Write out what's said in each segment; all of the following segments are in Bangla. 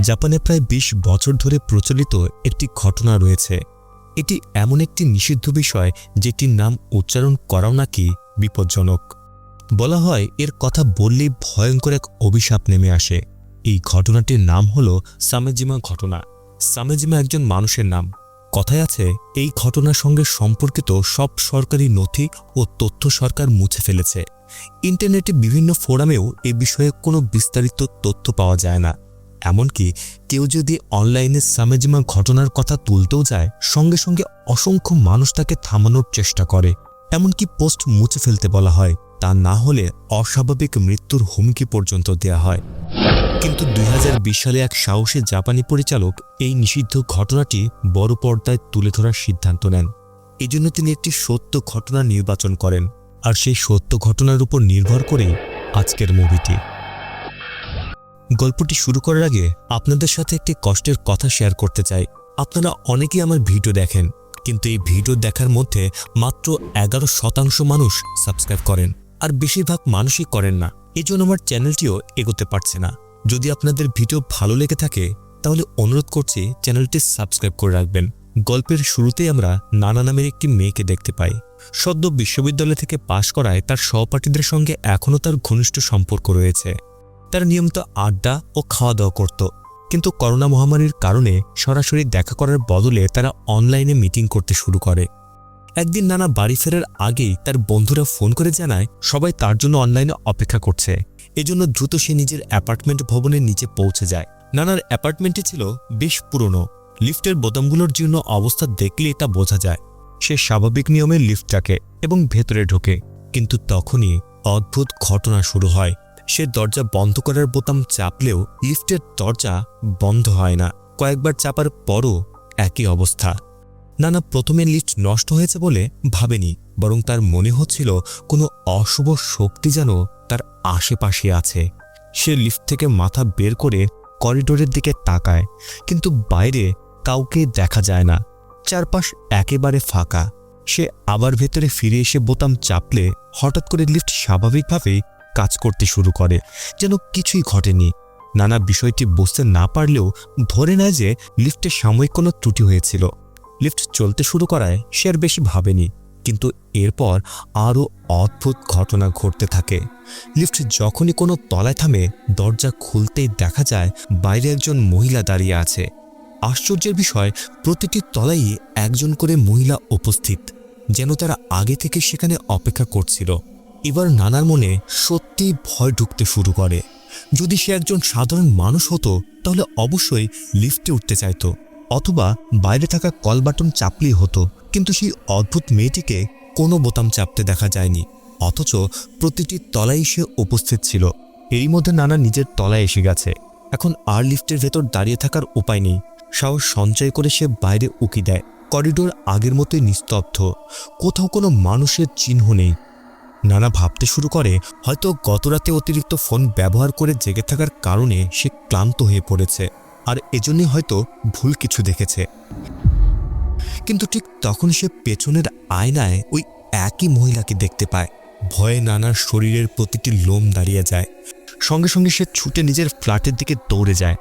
জাপানে প্রায় ২০ বছর ধরে প্রচলিত একটি ঘটনা রয়েছে। এটি এমন একটি নিষিদ্ধ বিষয় যেটির নাম উচ্চারণ করাও নাকি বিপজ্জনক। বলা হয় এর কথা বললেই ভয়ঙ্কর এক অভিশাপ নেমে আসে। এই ঘটনাটির নাম হল সামেজিমা ঘটনা। সামেজিমা একজন মানুষের নাম। কথায় আছে এই ঘটনার সঙ্গে সম্পর্কিত সব সরকারি নথি ও তথ্য সরকার মুছে ফেলেছে। ইন্টারনেটে বিভিন্ন ফোরামেও এ বিষয়ে কোনো বিস্তারিত তথ্য পাওয়া যায় না। এমনকি কেউ যদি অনলাইনে সামেজিমা ঘটনার কথা তুলতেও যায়, সঙ্গে সঙ্গে অসংখ্য মানুষ তাকে থামানোর চেষ্টা করে। এমনকি পোস্ট মুছে ফেলতে বলা হয়, তা না হলে অস্বাভাবিক মৃত্যুর হুমকি পর্যন্ত দেয়া হয়। কিন্তু ২০২০ সালে এক সাহসী জাপানি পরিচালক এই নিষিদ্ধ ঘটনাটি বড় পর্দায় তুলে ধরার সিদ্ধান্ত নেন। এজন্য তিনি একটি সত্য ঘটনা নির্বাচন করেন, আর সেই সত্য ঘটনার উপর নির্ভর করেই আজকের মুভিটি। গল্পটি শুরু করার আগে আপনাদের সাথে একটি কষ্টের কথা শেয়ার করতে চাই। আপনারা অনেকেই আমার ভিডিও দেখেন, কিন্তু এই ভিডিও দেখার মধ্যে মাত্র 11% মানুষ সাবস্ক্রাইব করেন, আর বেশিরভাগ মানুষই করেন না। এজন্য আমার চ্যানেলটিও এগোতে পারছে না। যদি আপনাদের ভিডিও ভালো লেগে থাকে তাহলে অনুরোধ করছি চ্যানেলটি সাবস্ক্রাইব করে রাখবেন। গল্পের শুরুতেই আমরা নানা নামের একটি মেয়েকে দেখতে পাই। সদ্য বিশ্ববিদ্যালয় থেকে পাশ করায় তার সহপাঠীদের সঙ্গে এখনও তার ঘনিষ্ঠ সম্পর্ক রয়েছে। তারা নিয়মিত আড্ডা ও খাওয়া দাওয়া করত, কিন্তু করোনা মহামারীর কারণে সরাসরি দেখা করার বদলে তারা অনলাইনে মিটিং করতে শুরু করে। একদিন নানা বাড়ি ফেরার আগেই তার বন্ধুরা ফোন করে জানায় সবাই তার জন্য অনলাইনে অপেক্ষা করছে। এজন্য দ্রুত সে নিজের অ্যাপার্টমেন্ট ভবনের নিচে পৌঁছে যায়। নানার অ্যাপার্টমেন্টটি ছিল বেশ পুরনো। লিফটের বোতামগুলোর জীর্ণ অবস্থা দেখলেই তা বোঝা যায়। সে স্বাভাবিক নিয়মে লিফট ডাকে এবং ভেতরে ঢোকে, কিন্তু তখনই অদ্ভুত ঘটনা শুরু হয়। সে দরজা বন্ধ করার বোতাম চাপলেও লিফটের দরজা বন্ধ হয় না। কয়েকবার চাপার পরও একই অবস্থা। নানা প্রথমে লিফট নষ্ট হয়েছে বলে ভাবেনি, বরং তার মনে হচ্ছিল কোনো অশুভ শক্তি যেন তার আশেপাশে আছে। সে লিফট থেকে মাথা বের করে করিডোরের দিকে তাকায়, কিন্তু বাইরে কাউকে দেখা যায় না। চারপাশ একেবারে ফাঁকা। সে আবার ভেতরে ফিরে এসে বোতাম চাপলে হঠাৎ করে লিফট স্বাভাবিকভাবেই কাজ করতে শুরু করে, যেন কিছুই ঘটেনি। নানা বিষয়টি বুঝতে না পারলেও ধরে নেয় যে লিফটে সাময়িক কোনো ত্রুটি হয়েছিল। লিফট চলতে শুরু করায় সে আর বেশি ভাবেনি, কিন্তু এরপর আরও অদ্ভুত ঘটনা ঘটতে থাকে। লিফট যখনই কোনো তলায় থামে, দরজা খুলতেই দেখা যায় বাইরে একজন মহিলা দাঁড়িয়ে আছে। আশ্চর্যের বিষয়, প্রতিটি তলায় একজন করে মহিলা উপস্থিত, যেন তারা আগে থেকে সেখানে অপেক্ষা করছিল। এবার নানার মনে সত্যিই ভয় ঢুকতে শুরু করে। যদি সে একজন সাধারণ মানুষ হতো তাহলে অবশ্যই লিফটে উঠতে চাইত, অথবা বাইরে থাকা কল বাটন চাপলেই হতো। কিন্তু সেই অদ্ভুত মেয়েটিকে কোনো বোতাম চাপতে দেখা যায়নি, অথচ প্রতিটি তলায় সে উপস্থিত ছিল। এরই মধ্যে নানা নিজের তলায় এসে গেছে। এখন আর লিফটের ভেতর দাঁড়িয়ে থাকার উপায় নেই। সাহস সঞ্চয় করে সে বাইরে উকি দেয়। করিডোর আগের মতোই নিস্তব্ধ, কোথাও কোনো মানুষের চিহ্ন নেই। নানা ভাবতে শুরু করে হয়তো গতরাতে অতিরিক্ত ফোন ব্যবহার করে জেগে থাকার কারণে সে ক্লান্ত হয়ে পড়েছে, আর এজন্যই হয়তো ভুল কিছু দেখেছে। কিন্তু ঠিক তখন সে পেছনের আয়নায় ওই একই মহিলাকে দেখতে পায়। ভয়ে নানার শরীরের প্রতিটি লোম দাঁড়িয়ে যায়। সঙ্গে সঙ্গে সে ছুটে নিজের ফ্ল্যাটের দিকে দৌড়ে যায়।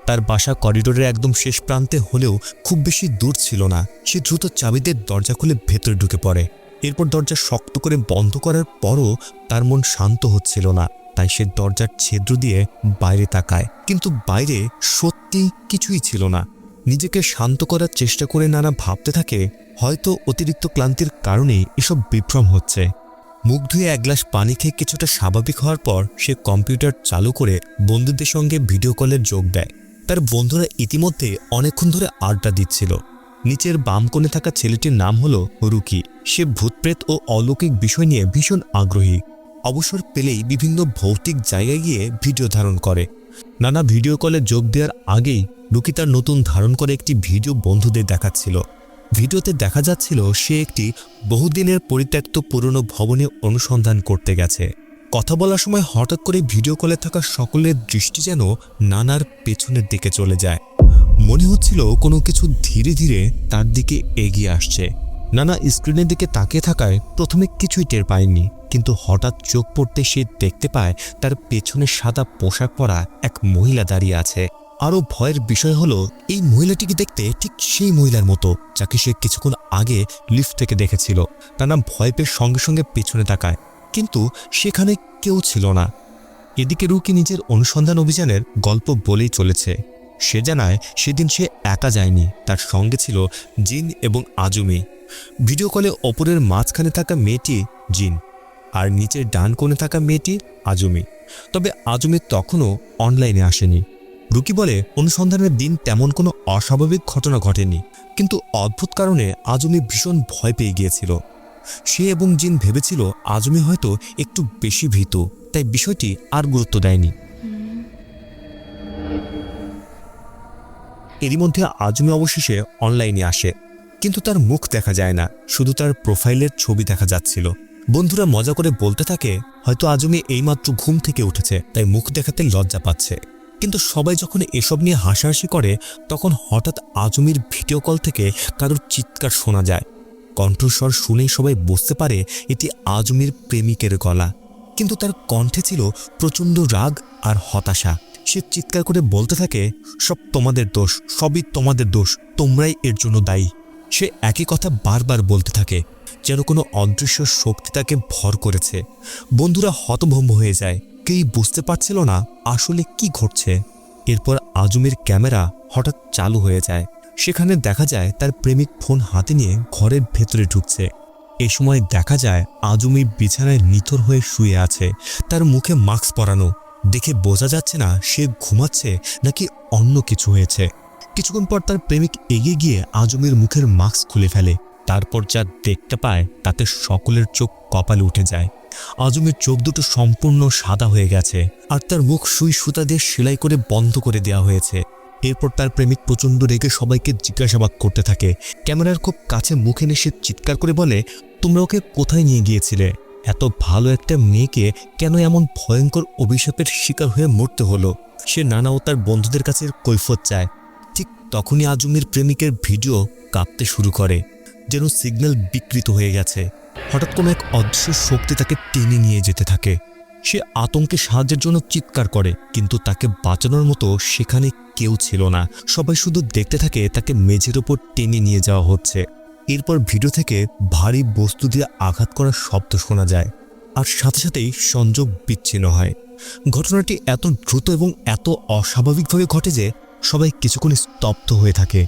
তার বাসা করিডোরের একদম শেষ প্রান্তে হলেও খুব বেশি দূর ছিল না। সে দ্রুত চাবি দিয়ে দরজা খুলে ভেতরে ঢুকে পড়ে। এরপর দরজা শক্ত করে বন্ধ করার পরও তার মন শান্ত হচ্ছিল না, তাই সে দরজার ছিদ্র দিয়ে বাইরে তাকায়, কিন্তু বাইরে সত্যি কিছুই ছিল না। নিজেকে শান্ত করার চেষ্টা করে নানা ভাবতে থাকে হয়তো অতিরিক্ত ক্লান্তির কারণেই এসব বিভ্রম হচ্ছে। মুখ ধুয়ে এক গ্লাস পানি খেয়ে কিছুটা স্বাভাবিক হওয়ার পর সে কম্পিউটার চালু করে বন্ধুদের সঙ্গে ভিডিও কলে যোগ দেয়। তার বন্ধুরা ইতিমধ্যে অনেকক্ষণ ধরে আড্ডা দিচ্ছিল। নিচের বাম কোণে থাকা ছেলেটির নাম হলো রুকি। সে ভূতপ্রেত ও অলৌকিক বিষয় নিয়ে ভীষণ আগ্রহী। অবসর পেলেই বিভিন্ন ভৌতিক জায়গায় গিয়ে ভিডিও ধারণ করে। নানা ভিডিও কলে যোগ দেওয়ার আগেই রুকি তার নতুন ধারণ করে একটি ভিডিও বন্ধুদের দেখাচ্ছিল। ভিডিওতে দেখা যাচ্ছিল সে একটি বহুদিনের পরিত্যক্ত পুরনো ভবনে অনুসন্ধান করতে গেছে। কথা বলার সময় হঠাৎ করে ভিডিও কলে থাকা সকলের দৃষ্টি যেন নানার পেছনের দিকে চলে যায়। মনে হচ্ছিল কোনো কিছু ধীরে ধীরে তার দিকে এগিয়ে আসছে। নানা স্ক্রিনের দিকে তাকিয়ে থাকায় প্রথমে কিছুই টের পায়নি, কিন্তু হঠাৎ চোখ পড়তে সে দেখতে পায় তার পেছনে সাদা পোশাক পরা এক মহিলা দাঁড়িয়ে আছে। আরও ভয়ের বিষয় হলো এই মহিলাটিকে দেখতে ঠিক সেই মহিলার মতো যাকে সে কিছুক্ষণ আগে লিফট থেকে দেখেছিল। নানা ভয় পেয়ে সঙ্গে সঙ্গে পেছনে তাকায়, কিন্তু সেখানে কেউ ছিল না। এদিকে রুকি নিজের অনুসন্ধান অভিযানের গল্প বলেই চলেছে। সে জানায় সেদিন সে একা যায়নি, তার সঙ্গে ছিল জিন এবং আজমি। ভিডিও কলে ওপরের মাঝখানে থাকা মেয়েটি জিন আর নিচের ডান কোণে থাকা মেয়েটি আজমি। তবে আজমি তখনও অনলাইনে আসেনি। রুকি বলে অনুসন্ধানের দিন তেমন কোনো অস্বাভাবিক ঘটনা ঘটেনি, কিন্তু অদ্ভুত কারণে আজমি ভীষণ ভয় পেয়ে গিয়েছিল। সে এবং জিন ভেবেছিল আজমি হয়তো একটু বেশি ভীতু, তাই বিষয়টি আর গুরুত্ব দেয়নি। এরই মধ্যে আজমি অবশেষে অনলাইনে আসে, কিন্তু তার মুখ দেখা যায় না, শুধু তার প্রোফাইলের ছবি দেখা যাচ্ছিল। বন্ধুরা মজা করে বলতে থাকে হয়তো আজমি এইমাত্র ঘুম থেকে উঠেছে, তাই মুখ দেখাতে লজ্জা পাচ্ছে। কিন্তু সবাই যখন এসব নিয়ে হাসাহাসি করে, তখন হঠাৎ আজমির ভিডিও কল থেকে কারোর চিৎকার শোনা যায়। কণ্ঠস্বর শুনেই সবাই বুঝতে পারে এটি আজমির প্রেমিকের গলা, কিন্তু তার কণ্ঠে ছিল প্রচণ্ড রাগ আর হতাশা। সে চিৎকার করে বলতে থাকে, সব তোমাদের দোষ, সবই তোমাদের দোষ, তোমরাই এর জন্য দায়ী। সে একই কথা বারবার বলতে থাকে, যেন কোনো অদৃশ্য শক্তি তাকে ভর করেছে। বন্ধুরা হতভম্ব হয়ে যায়, কেউই বুঝতে পারছিল না আসলে কি ঘটছে। এরপর আজমির ক্যামেরা হঠাৎ চালু হয়ে যায়। সেখানে দেখা যায় তার প্রেমিক ফোন হাতে নিয়ে ঘরের ভেতরে ঢুকছে। এ সময় দেখা যায় আজমি বিছানায় নিথর হয়ে শুয়ে আছে, তার মুখে মাস্ক পরানো। দেখে বোঝা যাচ্ছে না সে ঘুমাচ্ছে নাকি অন্য কিছু হয়েছে। কিছুক্ষণ পর তার প্রেমিক এগিয়ে গিয়ে আজমির মুখের মাস্ক খুলে ফেলে। তারপর যা দেখতে পায় তাতে সকলের চোখ কপালে উঠে যায়। আজমির চোখ দুটো সম্পূর্ণ সাদা হয়ে গেছে, আর তার মুখ সুই সুতা দিয়ে সেলাই করে বন্ধ করে দেওয়া হয়েছে। এরপর তার প্রেমিক প্রচণ্ড রেগে সবাইকে জিজ্ঞাসাবাদ করতে থাকে। ক্যামেরার খুব কাছে মুখ এনে সে চিৎকার করে বলে, তোমরা ওকে কোথায় নিয়ে গিয়েছিলে? এত ভালো একটা মেয়েকে কেন এমন ভয়ঙ্কর অভিশাপের শিকার হয়ে মরতে হলো? সে নানা ও তার বন্ধুদের কাছে কৈফিয়ত চায়। ঠিক তখনই আজমির প্রেমিকের ভিডিও কাঁপতে শুরু করে, যেন সিগন্যাল বিকৃত হয়ে গেছে। হঠাৎ কোনো এক অদৃশ্য শক্তি তাকে টেনে নিয়ে যেতে থাকে। সে আতঙ্কে সাহায্যের জন্য চিৎকার করে, কিন্তু তাকে বাঁচানোর মতো সেখানে কেউ ছিল না। সবাই শুধু দেখতে থাকে তাকে মেঝের ওপর টেনে নিয়ে যাওয়া হচ্ছে। এরপর ভিডিও থেকে ভারী বস্তু দিয়ে আঘাত করার শব্দ শোনা যায়, আর সাথে সাথেই সংযোগ বিচ্ছিন্ন হয়। ঘটনাটি এত দ্রুত এবং এত অস্বাভাবিকভাবে ঘটে যে সবাই কিছুক্ষণ স্তব্ধ হয়ে থাকে।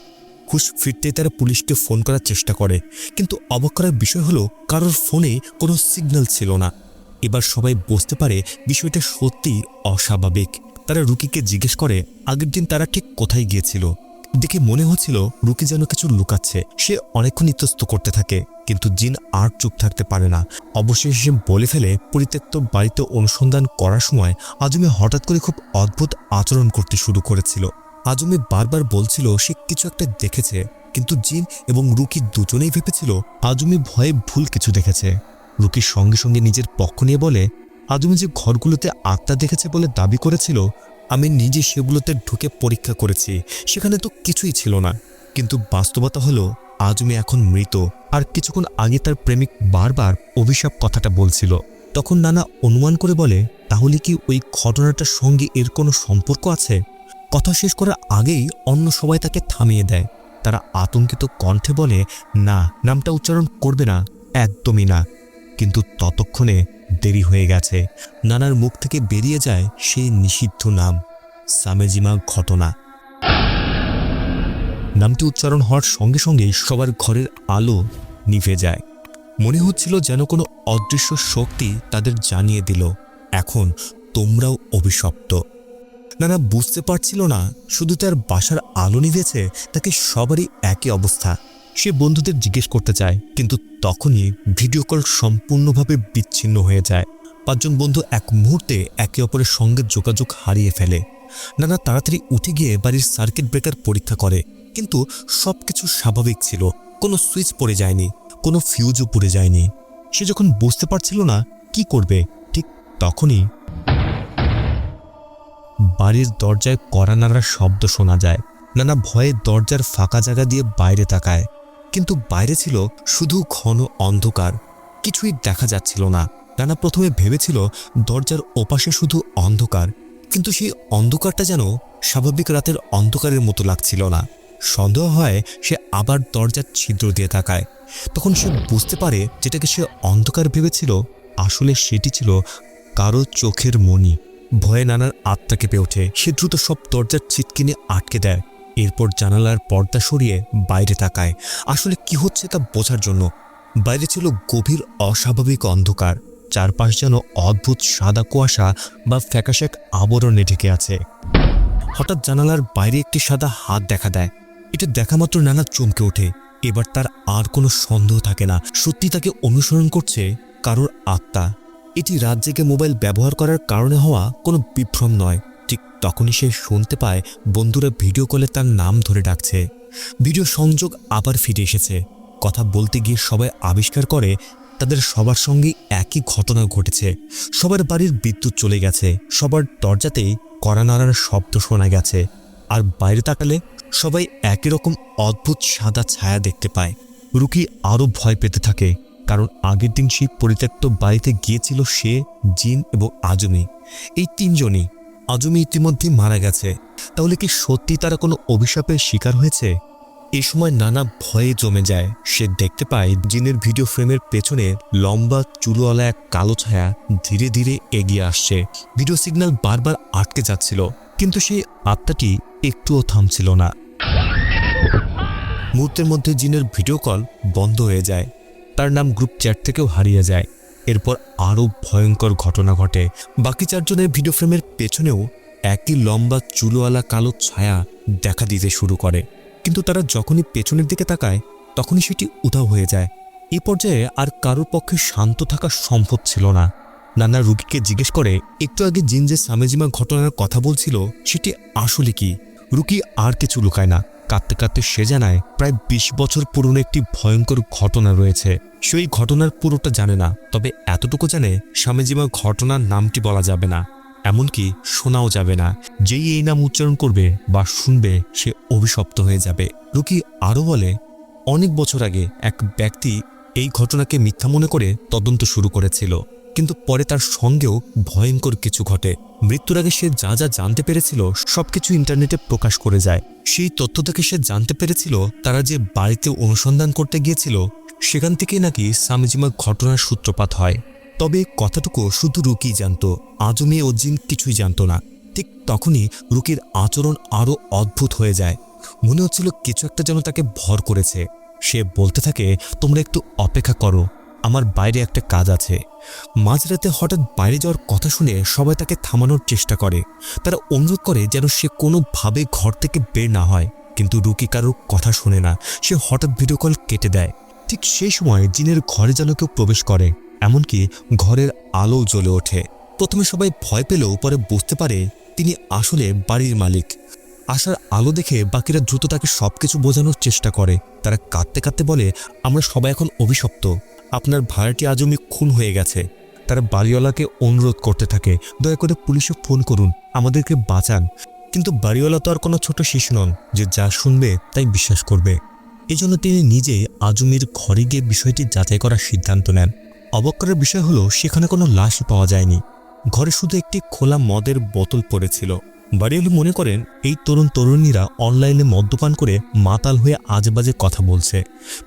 হুশ ফিরতে তারা পুলিশকে ফোন করার চেষ্টা করে, কিন্তু অবাক করার বিষয় হলো কারোর ফোনে কোনো সিগন্যাল ছিল না। এবার সবাই বুঝতে পারে বিষয়টা সত্যিই অস্বাভাবিক। তারা রুকিকে জিজ্ঞেস করে আগের দিন তারা ঠিক কোথায় গিয়েছিল। দেখে মনে হচ্ছিল রুকি যেন কিছু লুকাচ্ছে। সে অনেকক্ষণ ইতস্ত করতে থাকে, কিন্তু জিন আর চুপ থাকতে পারে না। অবশেষে সে বলে ফেলে পরিত্যক্ত বাড়িতে অনুসন্ধান করার সময় আজমি হঠাৎ করে খুব অদ্ভুত আচরণ করতে শুরু করেছিল। আজমি বারবার বলছিল সে কিছু একটা দেখেছে, কিন্তু জিন এবং রুকি দুজনেই ভেবেছিল আজমি ভয়ে ভুল কিছু দেখেছে। রুকির সঙ্গে সঙ্গে নিজের পক্ষ নিয়ে বলে, আজমি যে ঘরগুলোতে আত্মা দেখেছে বলে দাবি করেছিল, আমি নিজে সেগুলোতে ঢুকে পরীক্ষা করেছি, সেখানে তো কিছুই ছিল না। কিন্তু বাস্তবতা হলো আজমি এখন মৃত। আর কিছুক্ষণ আগে তার প্রেমিক বারবার অভিশাপ কথাটা বলছিল। তখন নানা অনুমান করে বলে, তাহলে কি ওই ঘটনাটার সঙ্গে এর কোনো সম্পর্ক আছে? কথা শেষ করার আগেই অন্য সবাই তাকে থামিয়ে দেয়। তারা আতঙ্কিত কণ্ঠে বলে, না, নামটা উচ্চারণ করবে না, একদমই না। কিন্তু ততক্ষণে দেরি হয়ে গেছে। নানার মুখ থেকে বেরিয়ে যায় সেই নিষিদ্ধ নাম, সামেজিমা ঘটনা। নামটি উচ্চারণ হওয়ার সঙ্গে সঙ্গেই সবার ঘরের আলো নিভে যায়। মনে হচ্ছিল যেন কোনো অদৃশ্য শক্তি তাদের জানিয়ে দিল, এখন তোমরাও অভিশপ্ত। নানা বুঝতে পারছিল না শুধু তার বাসার আলো নিভেছে, তাকে সবারই একই অবস্থা। সে বন্ধুদের জিজ্ঞেস করতে চায়, কিন্তু তখনই ভিডিও কল সম্পূর্ণভাবে বিচ্ছিন্ন হয়ে যায়। 5 জন বন্ধু এক মুহূর্তে একে অপরের সঙ্গে যোগাযোগ হারিয়ে ফেলে। নানা তাড়াতাড়ি উঠে গিয়ে বাড়ির সার্কিট ব্রেকার পরীক্ষা করে, কিন্তু সবকিছু স্বাভাবিক ছিল। কোনো সুইচ পড়ে যায়নি, কোনো ফিউজও পুড়ে যায়নি। সে যখন বুঝতে পারছিল না কি করবে, ঠিক তখনই বাড়ির দরজায় কড়া নাড়ার শব্দ শোনা যায়। নানা ভয়ে দরজার ফাঁকা জায়গা দিয়ে বাইরে তাকায়, কিন্তু বাইরে ছিল শুধু ঘন অন্ধকার, কিছুই দেখা যাচ্ছিল না। নানা প্রথমে ভেবেছিল দরজার ওপাশে শুধু অন্ধকার, কিন্তু সেই অন্ধকারটা যেন স্বাভাবিক রাতের অন্ধকারের মতো লাগছিল না। সন্দেহ হয় সে আবার দরজার ছিদ্র দিয়ে তাকায়। তখন সে বুঝতে পারে যেটাকে সে অন্ধকার ভেবেছিল আসলে সেটি ছিল কারো চোখের মণি। ভয়ে নানার আত্মা কেঁপে ওঠে। সে দ্রুত সব দরজার ছিটকিনি আটকে দেয়। এরপর জানালার পর্দা সরিয়ে বাইরে তাকায় আসলে কি হচ্ছে তা বোঝার জন্য। বাইরে ছিল গভীর অস্বাভাবিক অন্ধকার। চারপাশ যেন অদ্ভুত সাদা কুয়াশা বা ফ্যাকাশে আবরণে ঢেকে আছে। হঠাৎ জানালার বাইরে একটি সাদা হাত দেখা দেয়। এটা দেখা মাত্র নানা চমকে ওঠে। এবার তার আর কোনো সন্দেহ থাকে না, সত্যি তাকে অনুসরণ করছে কারোর আত্মা। এটি রাত জেগে মোবাইল ব্যবহার করার কারণে হওয়া কোনো বিভ্রম নয়। ঠিক তখনই সে শুনতে পায় বন্ধুরা ভিডিও কলে তার নাম ধরে ডাকছে। ভিডিও সংযোগ আবার ফিরে এসেছে। কথা বলতে গিয়ে সবাই আবিষ্কার করে তাদের সবার সঙ্গেই একই ঘটনা ঘটেছে। সবার বাড়ির বিদ্যুৎ চলে গেছে, সবার দরজাতেই কড়া নাড়ার শব্দ শোনা গেছে, আর বাইরে তাকালে সবাই একই রকম অদ্ভুত সাদা ছায়া দেখতে পায়। রুকি আরও ভয় পেতে থাকে, কারণ আগের দিন সেই পরিত্যক্ত বাড়িতে গিয়েছিল সে, জিন এবং আজমি। এই তিনজনই। আজমি ইতিমধ্যে মারা গেছে। তাহলে কি সত্যি তারা কোনো অভিশাপের শিকার হয়েছে? এই সময় নানা ভয়ে জমে যায়। সে দেখতে পায় জিনের ভিডিও ফ্রেমের পেছনে লম্বা চুলওয়ালা এক কালো ছায়া ধীরে ধীরে এগিয়ে আসছে। ভিডিও সিগন্যাল বারবার আটকে যাচ্ছিল, কিন্তু সেই আত্মাটি একটুও থামছিল না। মুহূর্তের মধ্যে জিনের ভিডিও কল বন্ধ হয়ে যায়। তার নাম গ্রুপ চ্যাট থেকেও হারিয়ে যায়। এরপর আরও ভয়ঙ্কর ঘটনা ঘটে। বাকি চারজনের ভিডিও ফ্রেমের পেছনেও একই লম্বা চুলওয়ালা কালো ছায়া দেখা দিতে শুরু করে, কিন্তু তারা যখনই পেছনের দিকে তাকায় তখনই সেটি উধাও হয়ে যায়। এই পর্যায়ে আর কারোর পক্ষে শান্ত থাকা সম্ভব ছিল না। নানা রুকিকে জিজ্ঞেস করে, একটু আগে জিন যে সামেজিমা ঘটনার কথা বলছিল সেটি আসলে কি? রুকি আর কিছু লুকায় না। কাঁদতে কাঁদতে সে জানায় প্রায় ২০ বছর পুরনো একটি ভয়ঙ্কর ঘটনা রয়েছে। সেই ঘটনার পুরোটা জানে না, তবে এতটুকু জানে সামেজিমা ঘটনার নামটি বলা যাবে না, এমনকি শোনাও যাবে না। যেই এই নাম উচ্চারণ করবে বা শুনবে সে অভিশপ্ত হয়ে যাবে। রুকি আরও বলে, অনেক বছর আগে এক ব্যক্তি এই ঘটনাকে মিথ্যা মনে করে তদন্ত শুরু করেছিল, কিন্তু পরে তার সঙ্গেও ভয়ঙ্কর কিছু ঘটে। মৃত্যুর আগে সে যা যা জানতে পেরেছিল সবকিছু ইন্টারনেটে প্রকাশ করে যায়। সেই তথ্য থেকে সে জানতে পেরেছিল তারা যে বাড়িতে অনুসন্ধান করতে গিয়েছিল সেখান থেকেই নাকি সামেজিমা ঘটনার সূত্রপাত হয়। তবে কথাটুকু শুধু রুকি জানত, আজমি ও জিন কিছুই জানত না। ঠিক তখনই রুকির আচরণ আরও অদ্ভুত হয়ে যায়। মনে হচ্ছিল কিছু একটা যেন তাকে ভর করেছে। সে বলতে থাকে, তোমরা একটু অপেক্ষা করো, আমার বাইরে একটা কাজ আছে। মাঝরাতে হঠাৎ বাইরে যাওয়ার কথা শুনে সবাই তাকে থামানোর চেষ্টা করে। তারা অনুরোধ করে যেন সে কোনোভাবে ঘর থেকে বের না হয়, কিন্তু রুকি কারোর কথা শোনে না। সে হঠাৎ ভিডিও কল কেটে দেয়। ঠিক সেই সময় জিনের ঘরে যেন কেউ প্রবেশ করে, এমনকি ঘরের আলো জ্বলে ওঠে। প্রথমে সবাই ভয় পেলেও পরে বুঝতে পারে তিনি আসলে বাড়ির মালিক। আশার আলো দেখে বাকিরা দ্রুত তাকে সবকিছু বোঝানোর চেষ্টা করে। তারা কাঁদতে কাঁদতে বলে, আমরা সবাই এখন অভিশপ্ত, আপনার ভাড়াটি আজমি খুন হয়ে গেছে। তারা বাড়িওয়ালাকে অনুরোধ করতে থাকে, দয়া করে পুলিশে ফোন করুন, আমাদেরকে বাঁচান। কিন্তু বাড়িওয়ালা তো আর কোনো ছোট শিশু নন যে যা শুনবে তাই বিশ্বাস করবে। এজন্য তিনি নিজে আজমির ঘরে গিয়ে বিষয়টি যাচাই করার সিদ্ধান্ত নেন। অবাক করার বিষয় হলো সেখানে কোনো লাশ পাওয়া যায়নি। ঘরে শুধু একটি খোলা মদের বোতল পড়েছিল। বাড়িওয়ালা মনে করেন এই তরুণ তরুণীরা অনলাইনে মদ্যপান করে মাতাল হয়ে আজেবাজে কথা বলছে।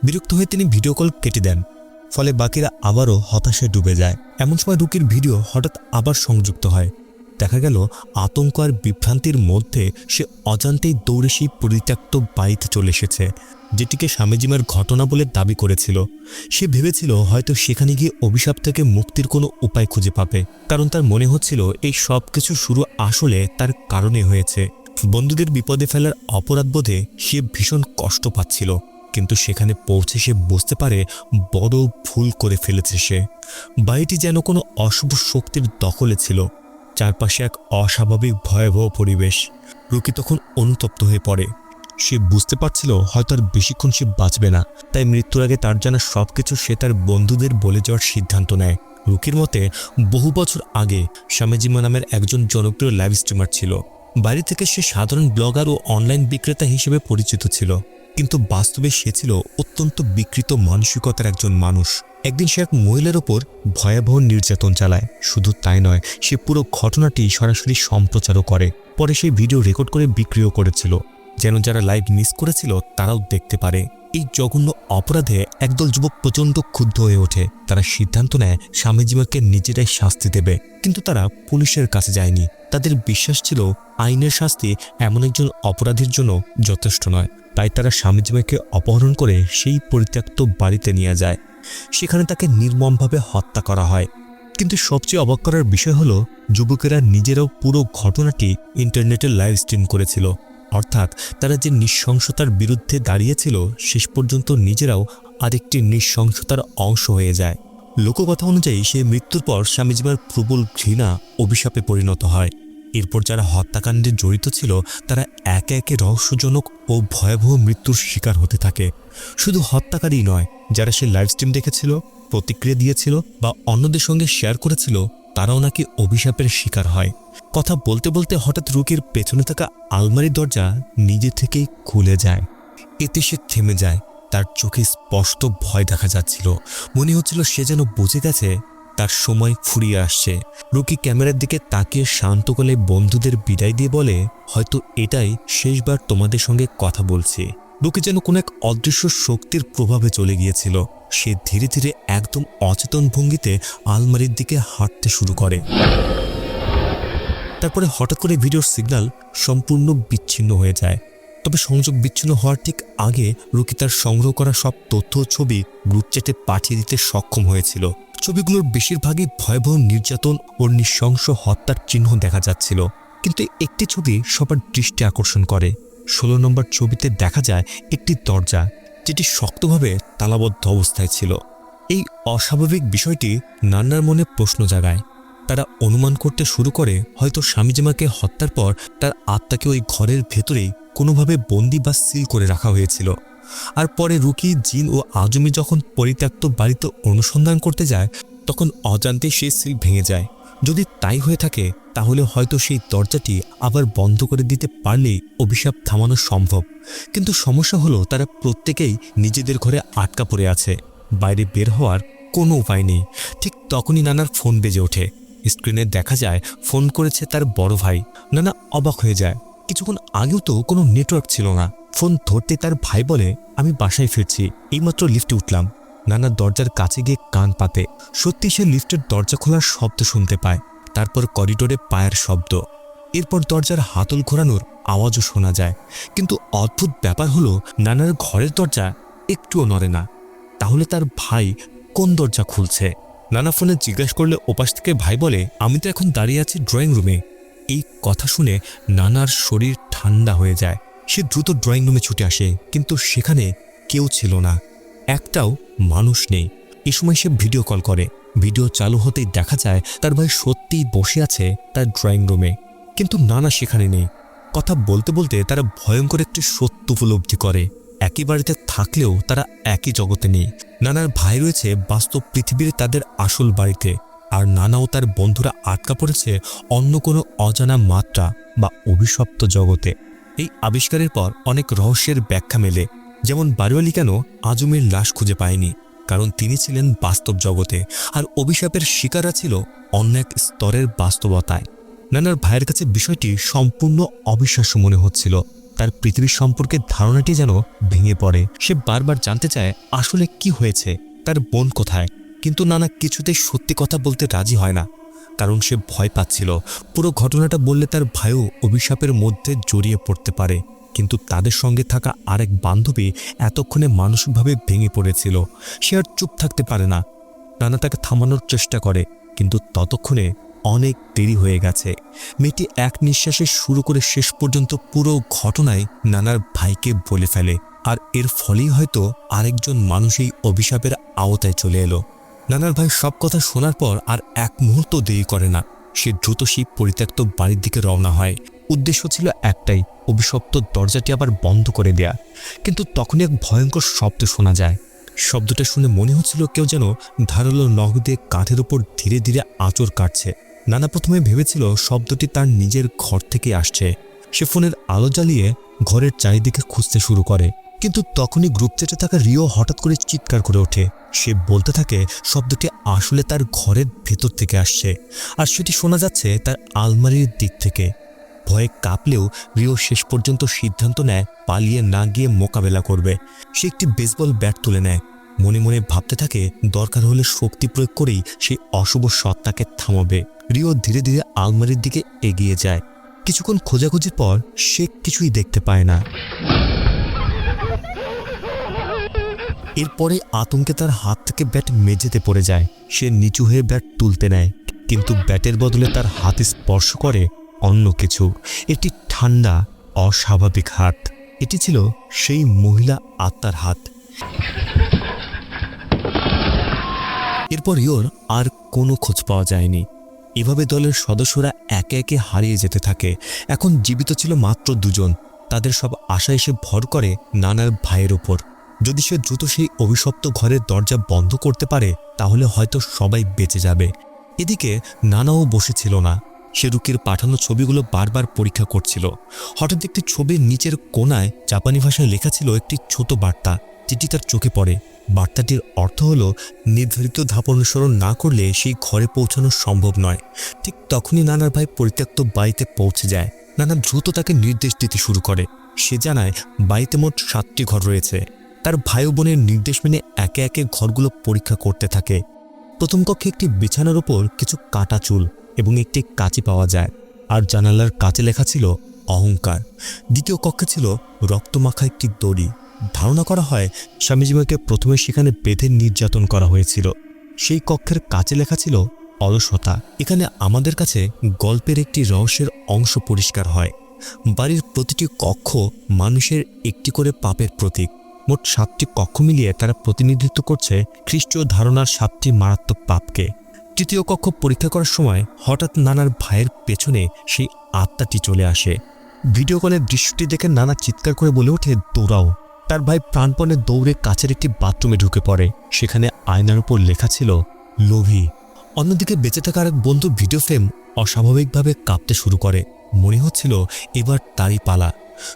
বিরক্ত হয়ে তিনি ভিডিও কল কেটে দেন। ফলে বাকিরা আবারও হতাশায় ডুবে যায়। এমন সময় রুকির ভিডিও হঠাৎ আবার সংযুক্ত হয়। দেখা গেল আতঙ্ক আর বিভ্রান্তির মধ্যে সে অজান্তেই দৌড়ে সেই পরিত্যক্ত বাড়িতে চলে এসেছে, যেটিকে সামেজিমার ঘটনা বলে দাবি করেছিল। সে ভেবেছিল হয়তো সেখানে গিয়ে অভিশাপ থেকে মুক্তির কোনো উপায় খুঁজে পাবে, কারণ তার মনে হচ্ছিল এই সব কিছু শুরু আসলে তার কারণে হয়েছে। বন্ধুদের বিপদে ফেলার অপরাধবোধে সে ভীষণ কষ্ট পাচ্ছিল, কিন্তু সেখানে পৌঁছে সে বুঝতে পারে বড় ভুল করে ফেলেছে সে। বাড়িটি যেন কোনো অশুভ শক্তির দখলে ছিল। চারপাশে এক অস্বাভাবিক ভয়াবহ পরিবেশ। রুকি তখন অনুতপ্ত হয়ে পড়ে। সে বুঝতে পারছিল হয়তো আর বেশিক্ষণ সে বাঁচবে না, তাই মৃত্যুর আগে তার জানা সবকিছু সে তার বন্ধুদের বলে যাওয়ার সিদ্ধান্ত নেয়। রুকির মতে বহু বছর আগে সামেজিমা নামের একজন জনপ্রিয় লাইভ স্ট্রিমার ছিল। বাড়ি থেকে সে সাধারণ ব্লগার ও অনলাইন বিক্রেতা হিসেবে পরিচিত ছিল, কিন্তু বাস্তবে সে ছিল অত্যন্ত বিকৃত মানসিকতার একজন মানুষ। একদিন সে এক মহিলার ওপর ভয়াবহ নির্যাতন চালায়। শুধু তাই নয়, সে পুরো ঘটনাটি সরাসরি সম্প্রচারও করে। পরে সেই ভিডিও রেকর্ড করে বিক্রিও করেছিল, যেন যারা লাইভ মিস করেছিল তারাও দেখতে পারে। এই জঘন্য অপরাধে একদল যুবক প্রচণ্ড ক্ষুব্ধ হয়ে ওঠে। তারা সিদ্ধান্ত নেয় স্বামীজীমাকে নিজেরাই শাস্তি দেবে, কিন্তু তারা পুলিশের কাছে যায়নি। তাদের বিশ্বাস ছিল আইনের শাস্তি এমন একজন অপরাধীর জন্য যথেষ্ট নয়। তাই তারা স্বামীজীমাকে অপহরণ করে সেই পরিত্যক্ত বাড়িতে নিয়ে যায়। সেখানে তাকে নির্মমভাবে হত্যা করা হয়। কিন্তু সবচেয়ে অবাক করার বিষয় হলো, যুবকেরা নিজেরাও পুরো ঘটনাটি ইন্টারনেটে লাইভ স্ট্রিম করেছিল। অর্থাৎ তারা যে নৃশংসতার বিরুদ্ধে দাঁড়িয়েছিল, শেষ পর্যন্ত নিজেরাও আরেকটি নৃশংসতার অংশ হয়ে যায়। লোককথা অনুযায়ী সে মৃত্যুর পর স্বামীজীমার প্রবল ঘৃণা অভিশাপে পরিণত হয়। এরপর যারা হত্যাকাণ্ডে জড়িত ছিল তারা একে একে রহস্যজনক ও ভয়াবহ মৃত্যুর শিকার হতে থাকে। শুধু হত্যাকারী নয়, যারা সে লাইভ স্ট্রিম দেখেছিল, প্রতিক্রিয়া দিয়েছিল বা অন্যদের সঙ্গে শেয়ার করেছিল, তারাও নাকি অভিশাপের শিকার হয়। কথা বলতে বলতে হঠাৎ রুকির পেছনে থাকা আলমারির দরজা নিজে থেকেই খুলে যায়। এতে সে থেমে যায়। তার চোখে স্পষ্ট ভয় দেখা যাচ্ছিল। মনে হচ্ছিল সে যেন বুঝে গেছে তার সময় ফুরিয়ে আসছে। রুকি ক্যামেরার দিকে তাকিয়ে শান্ত গলায় বন্ধুদের বিদায় দিয়ে বলে, হয়তো এটাই শেষবার তোমাদের সঙ্গে কথা বলছি। রুকি যেন কোনো এক অদৃশ্য শক্তির প্রভাবে চলে গিয়েছিল। সে ধীরে ধীরে একদম অচেতন ভঙ্গিতে আলমারির দিকে হাঁটতে শুরু করে। তারপরে হঠাৎ করে ভিডিওর সিগন্যাল সম্পূর্ণ বিচ্ছিন্ন হয়ে যায়। তবে সংযোগ বিচ্ছিন্ন হওয়ার ঠিক আগে রুকি তার সংগ্রহ করা সব তথ্য ও ছবি গ্রুপ চ্যাটে পাঠিয়ে দিতে সক্ষম হয়েছিল। ছবিগুলোর বেশিরভাগই ভয়াবহ নির্যাতন ও নৃশংস হত্যার চিহ্ন দেখা যাচ্ছিল, কিন্তু একটি ছবি সবার দৃষ্টি আকর্ষণ করে। 16 নম্বর ছবিতে দেখা যায় একটি দরজা, যেটি শক্তভাবে তালাবদ্ধ অবস্থায় ছিল। এই অস্বাভাবিক বিষয়টি নান্নার মনে প্রশ্ন জাগায়। তারা অনুমান করতে শুরু করে হয়তো স্বামীজীমাকে হত্যার পর তার আত্মাকে ওই ঘরের ভেতরেই কোনোভাবে বন্দি বা সিল করে রাখা হয়েছিল। আর পরে রুকি, জিন ও আজমি যখন পরিত্যক্ত বাড়িতে অনুসন্ধান করতে যায়, তখন অজান্তে সেই সিল ভেঙে যায়। যদি তাই হয়ে থাকে, তাহলে হয়তো সেই দরজাটি আবার বন্ধ করে দিতে পারলেই অভিশাপ থামানো সম্ভব। কিন্তু সমস্যা হলো, তারা প্রত্যেকেই নিজেদের ঘরে আটকা পড়ে আছে। বাইরে বের হওয়ার কোনো উপায় নেই। ঠিক তখনই নানার ফোন বেজে ওঠে। স্ক্রিনে দেখা যায় ফোন করেছে তার বড় ভাই। নানা অবাক হয়ে যায়। কিছুক্ষণ আগেও তো কোনো নেটওয়ার্ক ছিল না। ফোন ধরতে তার ভাই বলে, আমি বাসায় ফিরছি, এইমাত্র লিফটে উঠলাম। নানা দরজার কাছে গিয়ে কান পাতে। সত্যি সে লিফটের দরজা খোলার শব্দ শুনতে পায়। তারপর করিডোরে পায়ের শব্দ। এরপর দরজার হাতল ঘোরানোর আওয়াজও শোনা যায়। কিন্তু অদ্ভুত ব্যাপার হলো, নানার ঘরের দরজা একটুও নড়ে না। তাহলে তার ভাই কোন দরজা খুলছে? নানা ফোনে জিজ্ঞাসা করলে ওপাশ থেকে ভাই বলে, আমি তো এখন দাঁড়িয়ে আছি ড্রয়িং রুমে। এই কথা শুনে নানার শরীর ঠান্ডা হয়ে যায়। সে দ্রুত ড্রয়িং রুমে ছুটে আসে, কিন্তু সেখানে কেউ ছিল না, একটাও মানুষ নেই। এই সময় সে ভিডিও কল করে। ভিডিও চালু হতেই দেখা যায় তার ভাই সত্যিই বসে আছে তার ড্রয়িং রুমে, কিন্তু নানা সেখানে নেই। কথা বলতে বলতে তারা ভয়ঙ্কর একটি সত্য উপলব্ধি করে। একই বাড়িতে থাকলেও তারা একই জগতে নেই। নানার ভাই রয়েছে বাস্তব পৃথিবীর তাদের আসল বাড়িতে, আর নানা ও তার বন্ধুরা আটকা পড়েছে অন্য কোনো অজানা মাত্রা বা অভিশপ্ত জগতে। এই আবিষ্কারের পর অনেক রহস্যের ব্যাখ্যা মেলে। যেমন বাড়িওয়ালি কেন আজমির লাশ খুঁজে পায়নি, কারণ তিনি ছিলেন বাস্তব জগতে, আর অভিশাপের শিকাররা ছিল অন্য এক স্তরের বাস্তবতায়। নানার ভাইয়ের কাছে বিষয়টি সম্পূর্ণ অবিশ্বাস্য মনে হচ্ছিল। তার পৃথিবীর সম্পর্কে ধারণাটি যেন ভেঙে পড়ে। সে বারবার জানতে চায় আসলে কি হয়েছে, তার বোন কোথায়। কিন্তু নানা কিছুতেই সত্যি কথা বলতে রাজি হয় না, কারণ সে ভয় পাচ্ছিল পুরো ঘটনাটা বললে তার ভাইও অভিশাপের মধ্যে জড়িয়ে পড়তে পারে। কিন্তু তাদের সঙ্গে থাকা আরেক বান্ধবী এতক্ষণে মানসিকভাবে ভেঙে পড়েছিল। সে আর চুপ থাকতে পারে না। নানা তাকে থামানোর চেষ্টা করে, কিন্তু ততক্ষণে অনেক দেরি হয়ে গেছে। মেয়েটি এক নিঃশ্বাসে শুরু করে শেষ পর্যন্ত পুরো ঘটনায় নানার ভাইকে বলে ফেলে। আর এর ফলেই হয়তো আরেকজন মানুষ এই অভিশাপের আওতায় চলে এলো। নানার ভাই সব কথা শোনার পর আর এক মুহূর্ত দেরি করে না। সে দ্রুত সেই পরিত্যক্ত বাড়ির দিকে রওনা হয়। উদ্দেশ্য ছিল একটাই, অভিশপ্ত দরজাটি আবার বন্ধ করে দেয়া। কিন্তু তখনই এক ভয়ঙ্কর শব্দ শোনা যায়। শব্দটা শুনে মনে হচ্ছিল কেউ যেন ধারালো নখ দিয়ে কাঠের উপর ধীরে ধীরে আঁচড় কাটছে। নানা প্রথমে ভেবেছিল শব্দটি তার নিজের ঘর থেকে আসছে। সে ফোনের আলো জ্বালিয়ে ঘরের চারিদিকে খুঁজতে শুরু করে, কিন্তু তখনই গ্রুপ চ্যাটে থাকা রিও হঠাৎ করে চিৎকার করে ওঠে। সে বলতে থাকে শব্দটি আসলে তার ঘরের ভেতর থেকে আসছে, আর সেটি শোনা যাচ্ছে তার আলমারির দিক থেকে। ভয়ে কাঁপলেও রিও শেষ পর্যন্ত সিদ্ধান্ত নেয় পালিয়ে না গিয়ে মোকাবেলা করবে। সে একটি বেসবল ব্যাট তুলে নেয়, মনে মনে ভাবতে থাকে দরকার হলে শক্তি প্রয়োগ করেই সেই অশুভ সত্তাকে থামাবে। রিও ধীরে ধীরে আলমারির দিকে এগিয়ে যায়। কিছুক্ষণ খোঁজাখুঁজির পর সে কিছুই দেখতে পায় না। এরপরে আতঙ্কে তার হাত থেকে ব্যাট মেঝেতে পড়ে যায়। সে নিচু হয়ে ব্যাট তুলতে নেয়, কিন্তু ব্যাটের বদলে তার হাতে স্পর্শ করে অন্য কিছু। এটি ঠান্ডা, অস্বাভাবিক হাত। এটি ছিল সেই মহিলা আত্মার হাত। এরপর রিওর আর কোনো খোঁজ পাওয়া যায়নি। এভাবে দলের সদস্যরা একে একে হারিয়ে যেতে থাকে। এখন জীবিত ছিল মাত্র দুজন। তাদের সব আশা এসে ভর করে নানার ভাইয়ের ওপর। যদি সে দ্রুত সেই অভিশপ্ত ঘরের দরজা বন্ধ করতে পারে তাহলে হয়তো সবাই বেঁচে যাবে। এদিকে নানাও বসেছিল না। সে রুকির পাঠানো ছবিগুলো বারবার পরীক্ষা করছিল। হঠাৎ একটি ছবির নিচের কোণায় জাপানি ভাষায় লেখা ছিল একটি ছোট বার্তা, যেটি তার চোখে পড়ে। বার্তাটির অর্থ হলো নির্ধারিত ধাপ অনুসরণ না করলে সেই ঘরে পৌঁছানো সম্ভব নয়। ঠিক তখনই নানার ভাই পরিত্যক্ত বাড়িতে পৌঁছে যায়। নানা দ্রুত তাকে নির্দেশ দিতে শুরু করে। সে জানায় বাড়িতে মোট 7টি ঘর রয়েছে। তার ভাই ও বোনের নির্দেশ মেনে একে একে ঘরগুলো পরীক্ষা করতে থাকে। প্রথম কক্ষে একটি বিছানার উপর কিছু কাটা চুল এবং একটি কাঁচি পাওয়া যায়, আর জানালার কাছে লেখা ছিল অহংকার। দ্বিতীয় কক্ষে ছিল রক্তমাখা একটি দড়ি। ধারণা করা হয় স্বামীজীকে প্রথমে সেখানে বেঁধে নির্যাতন করা হয়েছিল। সেই কক্ষের কাছে লেখা ছিল অলসতা। এখানে আমাদের কাছে গল্পের একটি রহস্যের অংশ পরিষ্কার হয়। বাড়ির প্রতিটি কক্ষ মানুষের একটি করে পাপের প্রতীক। মোট 7টি কক্ষ মিলিয়ে তারা প্রতিনিধিত্ব করছে খ্রিস্টীয় ধারণার 7টি মারাত্মক পাপকে। তৃতীয় কক্ষ পরীক্ষা করার সময় হঠাৎ নানার ভাইয়ের পেছনে সেই আত্মাটি চলে আসে। ভিডিও কলের দৃশ্যটি দেখে নানা চিৎকার করে বলে ওঠে, দৌড়াও। তার ভাই প্রাণপণে দৌড়ে কাছের একটি বাথরুমে ঢুকে পড়ে। সেখানে আয়নার উপর লেখা ছিল লোভী। অন্যদিকে বেঁচে থাকা আরেক বন্ধুর ভিডিও ফ্রেম অস্বাভাবিকভাবে কাঁপতে শুরু করে। মনে হচ্ছিল এবার তারই পালা।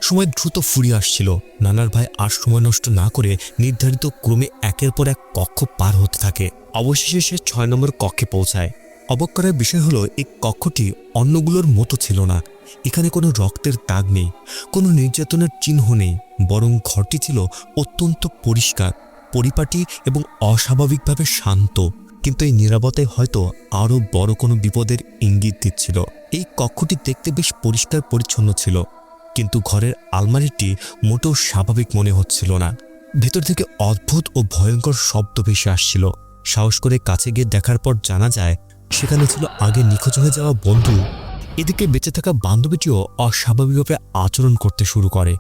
সময় দ্রুত ফুরিয়ে আসছিল। নানার ভাই আর সময় নষ্ট না করে নির্ধারিত ক্রমে একের পর এক কক্ষ পার হতে থাকে। অবশেষে সে 6 নম্বর কক্ষে পৌঁছায়। অবাক করার বিষয় হলো এই কক্ষটি অন্যগুলোর মতো ছিল না। এখানে কোনো রক্তের দাগ নেই, কোনো নির্যাতনের চিহ্ন নেই, বরং ঘরটি ছিল অত্যন্ত পরিষ্কার, পরিপাটি এবং অস্বাভাবিকভাবে শান্ত। কিন্তু এই নীরবতায় হয়তো আরও বড় কোনো বিপদের ইঙ্গিত দিচ্ছিল। এই কক্ষটি দেখতে বেশ পরিষ্কার পরিচ্ছন্ন ছিল, কিন্তু ঘরের আলমারিটি মোটেও স্বাভাবিক মনে হচ্ছিল না। ভেতর থেকে অদ্ভুত ও ভয়ঙ্কর শব্দ ভেসে আসছিল। সাহস করে কাছে গিয়ে দেখার পর জানা যায় সেখানে ছিল আগে নিখোঁজ হয়ে যাওয়া বন্ধু। এদিকে বেঁচে থাকা বান্ধবীটিও অস্বাভাবিকভাবে আচরণ করতে শুরু করে।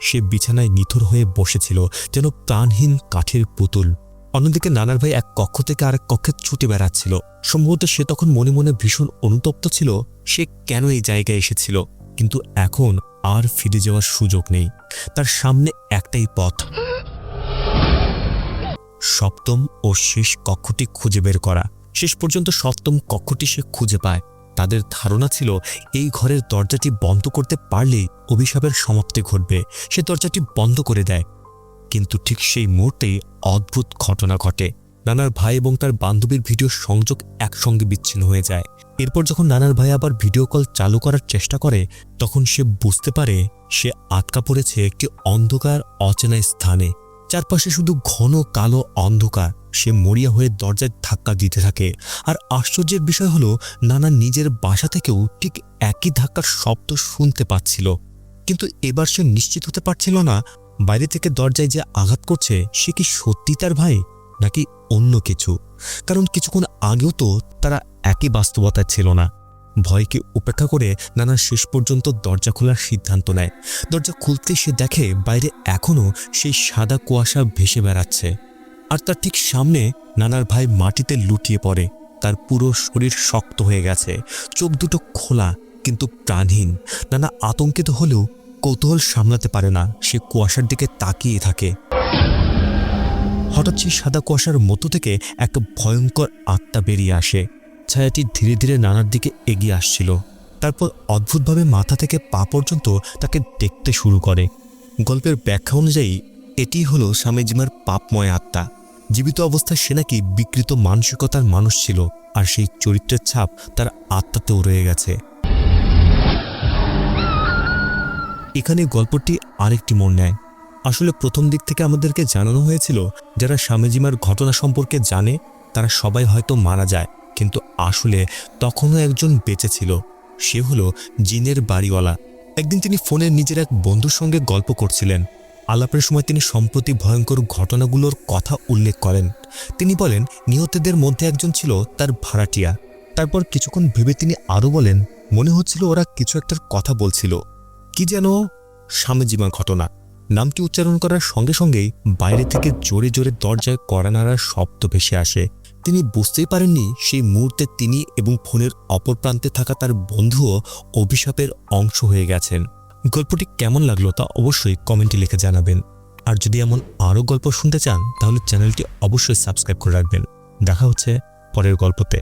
সে বিছানায় নিথর হয়ে বসেছিল, যেন প্রাণহীন কাঠের পুতুল। অন্যদিকে নানার ভাই এক কক্ষ থেকে আরেক কক্ষে ছুটে বেড়াচ্ছিল। সম্ভবত সে তখন মনে মনে ভীষণ অনুতপ্ত ছিল সে কেন এই জায়গায় এসেছিল। কিন্তু এখন আর ফিরে যাওয়ার সুযোগ নেই। তার সামনে একটাই পথ, সপ্তম ও শেষ কক্ষটি খুঁজে বের করা। শেষ পর্যন্ত 7ম কক্ষটি সে খুঁজে পায়। তাদের ধারণা ছিল এই ঘরের দরজাটি বন্ধ করতে পারলেই অভিশাপের সমাপ্তি ঘটবে। সে দরজাটি বন্ধ করে দেয়, কিন্তু ঠিক সেই মুহূর্তেই অদ্ভুত ঘটনা ঘটে। নানার ভাই এবং তার বান্ধবীর ভিডিও সংযোগ একসঙ্গে বিচ্ছিন্ন হয়ে যায়। এরপর যখন নানার ভাই আবার ভিডিও কল চালু করার চেষ্টা করে, তখন সে বুঝতে পারে সে আটকা পড়েছে একটি অন্ধকার অচেনা স্থানে। চারপাশে শুধু ঘন কালো অন্ধকার। সে মরিয়া হয়ে দরজায় ধাক্কা দিতে থাকে। আর আশ্চর্যের বিষয় হলো নানা নিজের বাসা থেকেও ঠিক একই ধাক্কার শব্দ শুনতে পাচ্ছিল। কিন্তু এবার সে নিশ্চিত হতে পারছিল না বাইরে থেকে দরজায় যে আঘাত করছে সে কি সত্যি তার ভাই নাকি অন্য কিছু। কারণ কিছুক্ষণ আগেও তো তারা একই বাস্তবতায় ছিল না। ভয়কে উপেক্ষা করে নানা শেষ পর্যন্ত দরজা খোলার সিদ্ধান্ত নেয়। দরজা খুলতেই সে দেখে বাইরে এখনও সেই সাদা কুয়াশা ভেসে বেড়াচ্ছে। আর তার ঠিক সামনে নানার ভাই মাটিতে লুটিয়ে পড়ে। তার পুরো শরীর শক্ত হয়ে গেছে, চোখ দুটো খোলা কিন্তু প্রাণহীন। নানা আতঙ্কিত হলেও কৌতূহল সামলাতে পারে না। সে কুয়াশার দিকে তাকিয়ে থাকে। হঠাৎ সেই সাদা কুয়াশার মধ্য থেকে একটা ভয়ঙ্কর আত্মা বেরিয়ে আসে। ছায়াটি ধীরে ধীরে নানার দিকে এগিয়ে আসছিল। তারপর অদ্ভুতভাবে মাথা থেকে পা পর্যন্ত তাকে দেখতে শুরু করে। গল্পের ব্যাখ্যা অনুযায়ী এটি হলো স্বামীজিমার পাপময় আত্মা। জীবিত অবস্থায় সে নাকি বিকৃত মানসিকতার মানুষ ছিল, আর সেই চরিত্রের ছাপ তার আত্মাতেও রয়ে গেছে। এখানে গল্পটি আরেকটি মোড় নেয়। আসলে প্রথম দিক থেকে আমাদেরকে জানানো হয়েছিল যারা স্বামীজিমার ঘটনা সম্পর্কে জানে তারা সবাই হয়তো মারা যায়, কিন্তু আসলে তখনও একজন বেঁচে ছিল। সে হলো জিনের বাড়িওয়ালা। একদিন তিনি ফোনে নিজের এক বন্ধুর সঙ্গে গল্প করছিলেন। আলাপের সময় তিনি সম্প্রতি ভয়ঙ্কর ঘটনাগুলোর কথা উল্লেখ করেন। তিনি বলেন নিহতদের মধ্যে একজন ছিল তার ভাড়াটিয়া। তারপর কিছুক্ষণ ভেবে তিনি আরও বলেন, মনে হচ্ছিল ওরা কিছু একটার কথা বলছিল। কি যেন স্বামীজিমার ঘটনা। নামটি উচ্চারণ করার সঙ্গে সঙ্গেই বাইরে থেকে জোরে জোরে দরজায় কড়া নাড়ার শব্দ ভেসে আসে। তিনি বুঝতেই পারেননি সেই মুহূর্তে তিনি এবং ফোনের অপর প্রান্তে থাকা তার বন্ধুও অভিশাপের অংশ হয়ে গেছেন। গল্পটি কেমন লাগলো তা অবশ্যই কমেন্টে লিখে জানাবেন। আর যদি এমন আরও গল্প শুনতে চান তাহলে চ্যানেলটি অবশ্যই সাবস্ক্রাইব করে রাখবেন। দেখা হচ্ছে পরের গল্পতে।